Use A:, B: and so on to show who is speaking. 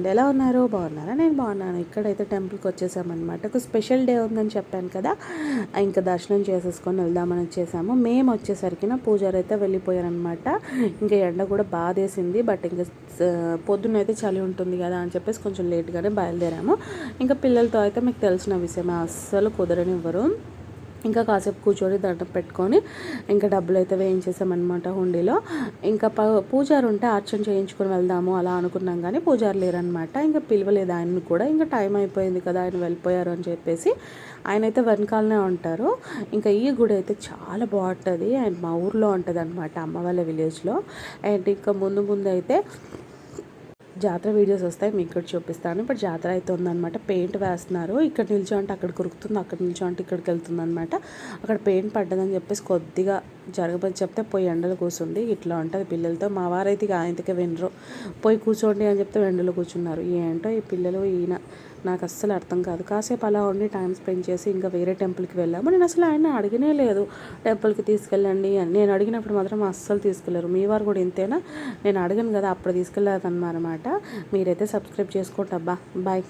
A: అండి, ఎలా ఉన్నారు? బాగున్నారా? నేను బాగున్నాను. ఇక్కడైతే టెంపుల్కి వచ్చేసామన్నమాట. ఒక స్పెషల్ డే ఉందని చెప్పాను కదా, ఇంకా దర్శనం చేసేసుకొని వెళ్దామని వచ్చేసాము. మేము వచ్చేసరికి పూజారి అయితే వెళ్ళిపోయారనమాట. ఇంకా ఎండ కూడా బాధేసింది, బట్ ఇంకా పొద్దున్న అయితే చలి ఉంటుంది కదా అని చెప్పేసి కొంచెం లేట్గానే బయలుదేరాము. ఇంకా పిల్లలతో అయితే మీకు తెలిసిన విషయమే, అస్సలు కుదరనివ్వరు. ఇంకా కాసేపు కూర్చొని దండం పెట్టుకొని ఇంకా డబ్బులు అయితే వేయించేసామన్నమాట హుండీలో. ఇంకా పూజారి ఉంటే అర్చన చేయించుకొని వెళ్దాము అలా అనుకున్నాం, కానీ పూజారి లేరనమాట. ఇంకా పిలవలేదు ఆయన్ని కూడా, ఇంకా టైం అయిపోయింది కదా ఆయన వెళ్ళిపోయారు అని చెప్పేసి. ఆయన అయితే వెనకాలనే ఉంటారు. ఇంకా ఈ గుడి అయితే చాలా బాగుంటుంది అండ్ మా ఊర్లో ఉంటుంది అనమాట, అమ్మ వాళ్ళ విలేజ్లో. అండ్ ఇంకా ముందు ముందు అయితే జాతర వీడియోస్ వస్తాయి, మీకు కూడా చూపిస్తాను. ఇప్పుడు జాతర అయితే ఉందన్నమాట, పెయింట్ వేస్తున్నారు. ఇక్కడ నిల్చో అంటే అక్కడ కురుకుతుంది, అక్కడ నిల్చో అంటే ఇక్కడికి వెళ్తుంది అనమాట. అక్కడ పెయింట్ పడ్డదని చెప్పేసి కొద్దిగా జరగబోయి చెప్తే పోయి ఎండలో కూర్చుంది. ఇట్లా ఉంటుంది పిల్లలతో. మా వారైతే ఇక ఆయనకే వినరు, పోయి కూర్చోండి అని చెప్తే ఎండలో కూర్చున్నారు. ఏంటో ఈ పిల్లలు, ఈయన నాకు అస్సలు అర్థం కాదు. కాసేపు అలా ఉండి టైం స్పెండ్ చేసి ఇంకా వేరే టెంపుల్కి వెళ్ళాము. నేను అసలు ఆయన అడిగినే లేదు టెంపుల్కి తీసుకెళ్ళండి అని. నేను అడిగినప్పుడు మాత్రం అస్సలు తీసుకెళ్ళరు. మీ వారు కూడా ఇంతేనా? నేను అడగను కదా అప్పుడు తీసుకెళ్ళారన్నమాట. మీరైతే సబ్స్క్రైబ్ చేసుకోండి అబ్బా. బాయ్.